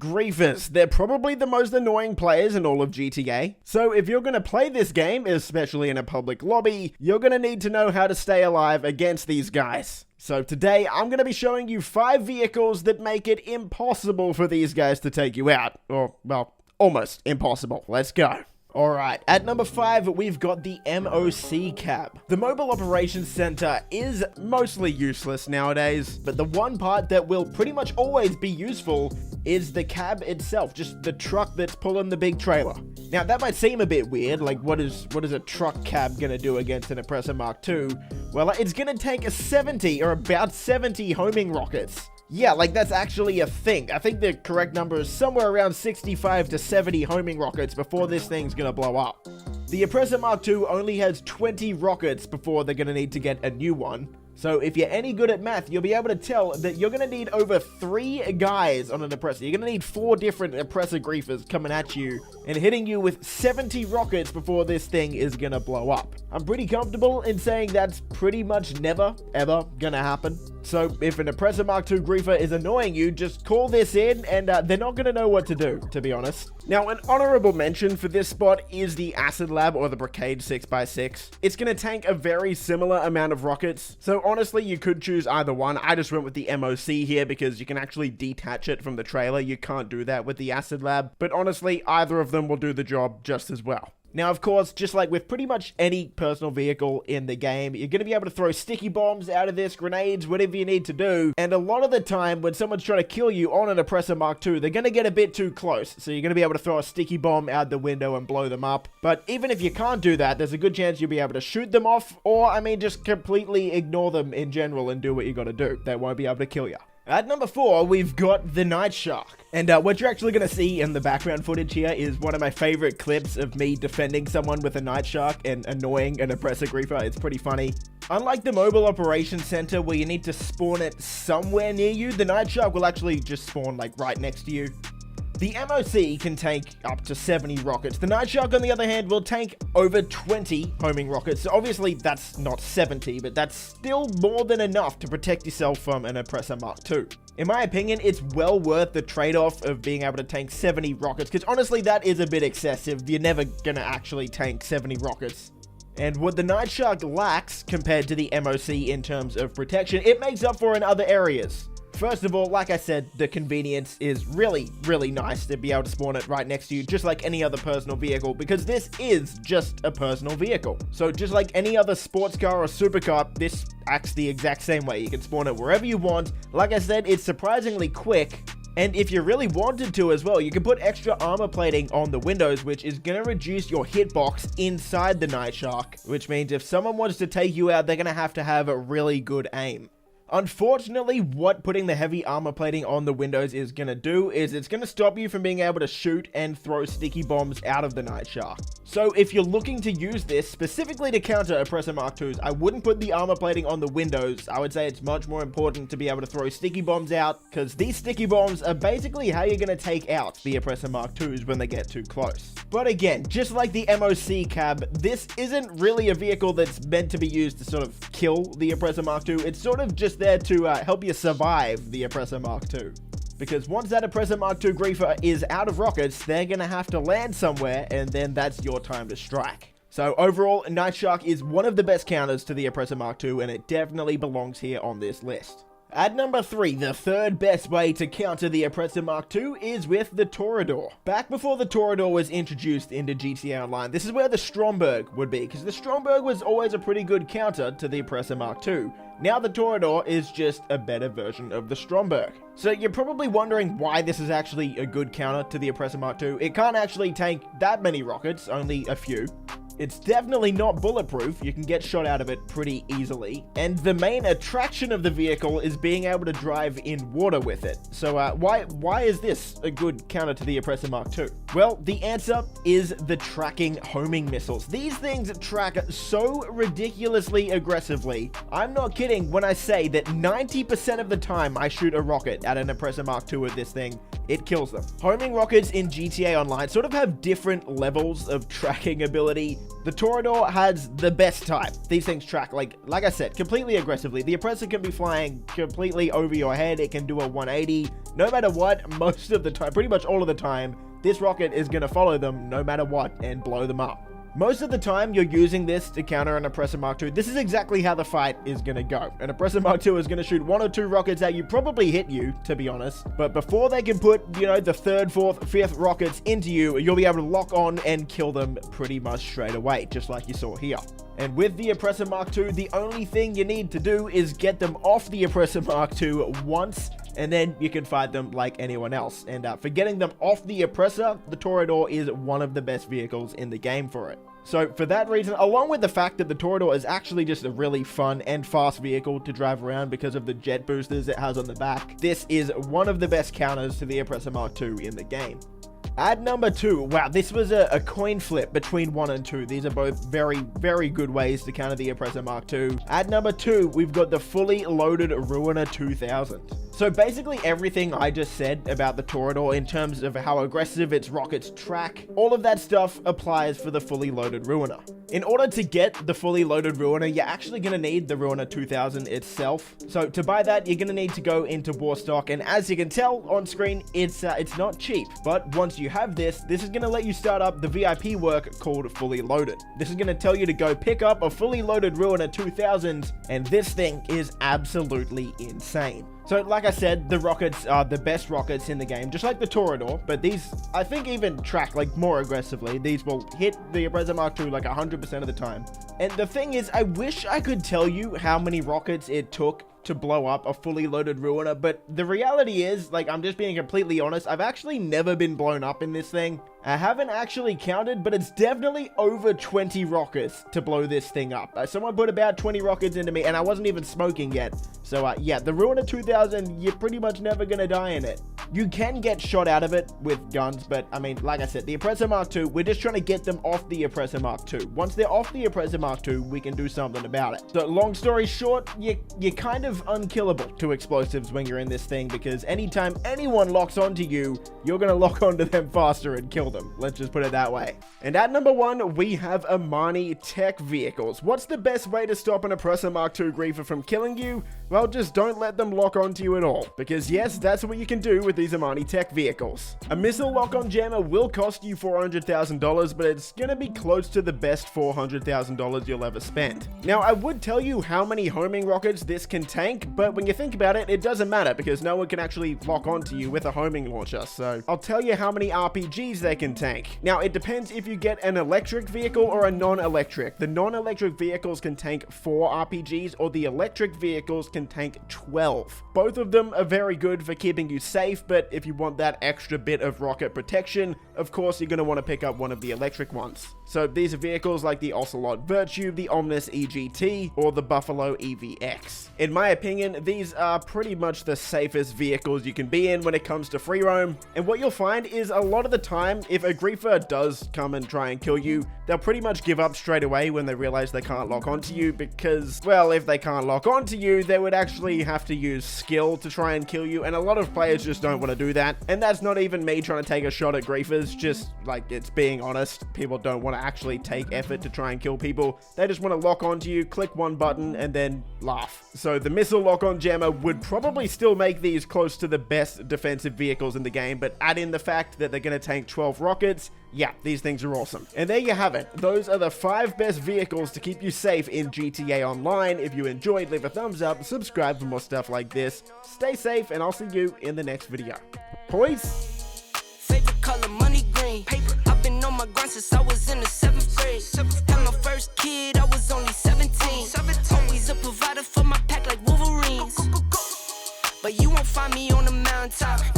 griefers. They're probably the most annoying players in all of GTA. So if you're going to play this game, especially in a public lobby, you're going to need to know how to stay alive against these guys. So today, I'm going to be showing you 5 vehicles that make it impossible for these guys to take you out. Or, well, almost impossible. Let's go. Alright, at number 5, we've got the MOC cab. The Mobile Operations Center is mostly useless nowadays, but the one part that will pretty much always be useful is the cab itself, just the truck that's pulling the big trailer. Now, that might seem a bit weird, like what is a truck cab gonna do against an Oppressor Mark II? Well, it's gonna take about 70 homing rockets. Yeah, like that's actually a thing. I think the correct number is somewhere around 65 to 70 homing rockets before this thing's gonna blow up. The Oppressor Mark II only has 20 rockets before they're gonna need to get a new one. So if you're any good at math, you'll be able to tell that you're going to need over 3 guys on an Oppressor. You're going to need 4 different Oppressor griefers coming at you and hitting you with 70 rockets before this thing is going to blow up. I'm pretty comfortable in saying that's pretty much never, ever going to happen. So if an Oppressor Mark II griefer is annoying you, just call this in and they're not going to know what to do, to be honest. Now, an honorable mention for this spot is the Acid Lab or the Brigade 6x6. It's going to tank a very similar amount of rockets. So honestly, you could choose either one. I just went with the MOC here because you can actually detach it from the trailer. You can't do that with the Acid Lab. But honestly, either of them will do the job just as well. Now, of course, just like with pretty much any personal vehicle in the game, you're going to be able to throw sticky bombs out of this, grenades, whatever you need to do. And a lot of the time, when someone's trying to kill you on an Oppressor Mark II, they're going to get a bit too close. So you're going to be able to throw a sticky bomb out the window and blow them up. But even if you can't do that, there's a good chance you'll be able to shoot them off. Or, I mean, just completely ignore them in general and do what you got to do. They won't be able to kill you. At number 4, we've got the Night Shark. And what you're actually going to see in the background footage here is one of my favorite clips of me defending someone with a Night Shark and annoying an Oppressor griefer. It's pretty funny. Unlike the Mobile Operations Center where you need to spawn it somewhere near you, the Night Shark will actually just spawn like right next to you. The MOC can tank up to 70 rockets. The Night Shark, on the other hand, will tank over 20 homing rockets. So obviously, that's not 70, but that's still more than enough to protect yourself from an Oppressor Mark II. In my opinion, it's well worth the trade-off of being able to tank 70 rockets, because honestly, that is a bit excessive. You're never gonna actually tank 70 rockets. And what the Night Shark lacks compared to the MOC in terms of protection, it makes up for in other areas. First of all, like I said, the convenience is really, really nice to be able to spawn it right next to you, just like any other personal vehicle, because this is just a personal vehicle. So just like any other sports car or supercar, this acts the exact same way. You can spawn it wherever you want. Like I said, it's surprisingly quick. And if you really wanted to as well, you can put extra armor plating on the windows, which is going to reduce your hitbox inside the Night Shark, which means if someone wants to take you out, they're going to have a really good aim. Unfortunately, what putting the heavy armor plating on the windows is going to do is it's going to stop you from being able to shoot and throw sticky bombs out of the Night Shark. So if you're looking to use this specifically to counter Oppressor Mark IIs, I wouldn't put the armor plating on the windows. I would say it's much more important to be able to throw sticky bombs out, because these sticky bombs are basically how you're going to take out the Oppressor Mark IIs when they get too close. But again, just like the MOC cab, this isn't really a vehicle that's meant to be used to sort of kill the Oppressor Mark II. It's sort of just there to help you survive the Oppressor Mark II. Because once that Oppressor Mark II griefer is out of rockets, they're going to have to land somewhere, and then that's your time to strike. So overall, Night Shark is one of the best counters to the Oppressor Mark II, and it definitely belongs here on this list. At number 3, the third best way to counter the Oppressor Mark II is with the Toror. Back before the Toror was introduced into GTA Online, this is where the Stromberg would be, because the Stromberg was always a pretty good counter to the Oppressor Mark II. Now the Toror is just a better version of the Stromberg. So you're probably wondering why this is actually a good counter to the Oppressor Mark II. It can't actually tank that many rockets, only a few. It's definitely not bulletproof. You can get shot out of it pretty easily. And the main attraction of the vehicle is being able to drive in water with it. So why is this a good counter to the Oppressor Mark II? Well, the answer is the tracking homing missiles. These things track so ridiculously aggressively. I'm not kidding when I say that 90% of the time I shoot a rocket at an Oppressor Mark II with this thing, it kills them. Homing rockets in GTA Online sort of have different levels of tracking ability. The Toror has the best type. These things track, like I said, completely aggressively. The Oppressor can be flying completely over your head. It can do a 180. No matter what, most of the time, pretty much all of the time, this rocket is going to follow them no matter what and blow them up. Most of the time, you're using this to counter an Oppressor Mark II. This is exactly how the fight is going to go. An Oppressor Mark II is going to shoot 1 or 2 rockets at you, probably hit you, to be honest. But before they can put, the 3rd, 4th, 5th rockets into you, you'll be able to lock on and kill them pretty much straight away, just like you saw here. And with the Oppressor Mark II, the only thing you need to do is get them off the Oppressor Mark II once, and then you can fight them like anyone else. And for getting them off the Oppressor, the Toror is one of the best vehicles in the game for it. So for that reason, along with the fact that the Toror is actually just a really fun and fast vehicle to drive around because of the jet boosters it has on the back, this is one of the best counters to the Oppressor Mark II in the game. At number 2, wow, this was a coin flip between 1 and 2. These are both very, very good ways to counter the Oppressor Mark II. At number 2, we've got the fully loaded Ruiner 2000. So basically everything I just said about the Toror in terms of how aggressive its rockets track, all of that stuff applies for the fully loaded Ruiner. In order to get the fully loaded Ruiner, you're actually going to need the Ruiner 2000 itself. So to buy that, you're going to need to go into War Stock, and as you can tell on screen, it's not cheap. But once you have this is going to let you start up the VIP work called Fully Loaded. This is going to tell you to go pick up a fully loaded Ruiner 2000, and this thing is absolutely insane. So like I said, the rockets are the best rockets in the game, just like the Toror, but these, I think, even track like more aggressively. These will hit the Oppressor Mark II like 100% of the time. And the thing is, I wish I could tell you how many rockets it took to blow up a fully loaded Ruiner, but the reality is, like, I'm just being completely honest, I've actually never been blown up in this thing. I haven't actually counted, but it's definitely over 20 rockets to blow this thing up. Someone put about 20 rockets into me, and I wasn't even smoking yet. So, yeah, the Ruiner 2000, you're pretty much never gonna die in it. You can get shot out of it with guns, but, I mean, like I said, the Oppressor Mark II, we're just trying to get them off the Oppressor Mark II. Once they're off the Oppressor Mark II, we can do something about it. So, long story short, you're kind of unkillable to explosives when you're in this thing, because anytime anyone locks onto you, you're gonna lock onto them faster and kill them. Let's just put it that way. And at number 1, we have Amman Tech vehicles. What's the best way to stop an Oppressor Mark II griefer from killing you? Well, just don't let them lock onto you at all. Because yes, that's what you can do with these Amman Tech vehicles. A missile lock-on jammer will cost you $400,000, but it's gonna be close to the best $400,000 you'll ever spend. Now, I would tell you how many homing rockets this can tank, but when you think about it, it doesn't matter because no one can actually lock onto you with a homing launcher. So I'll tell you how many RPGs they can tank. Now, it depends if you get an electric vehicle or a non-electric. The non-electric vehicles can tank 4 RPGs, or the electric vehicles can tank 12. Both of them are very good for keeping you safe, but if you want that extra bit of rocket protection, of course you're going to want to pick up one of the electric ones. So these are vehicles like the Ocelot Virtue, the Omnis EGT, or the Buffalo EVX. In my opinion, these are pretty much the safest vehicles you can be in when it comes to free roam. And what you'll find is a lot of the time, if a griefer does come and try and kill you, they'll pretty much give up straight away when they realize they can't lock onto you because, well, if they can't lock onto you, they would actually have to use skill to try and kill you, and a lot of players just don't want to do that. And that's not even me trying to take a shot at griefers, just like, it's being honest. People don't want to actually take effort to try and kill people. They just want to lock onto you, click one button, and then laugh. So the missile lock-on jammer would probably still make these close to the best defensive vehicles in the game, but add in the fact that they're going to tank 12 rockets, yeah, these things are awesome. And there you have it. Those are the 5 best vehicles to keep you safe in GTA Online. If you enjoyed, leave a thumbs up, subscribe for more stuff like this. Stay safe, and I'll see you in the next video. Peace! Favorite color, money green. Paper. I've been on my grind since I was in the 7th grade. Had my first kid, I was only 17. Always a provider for my pack like Wolverines. But you won't find me on the mountaintop.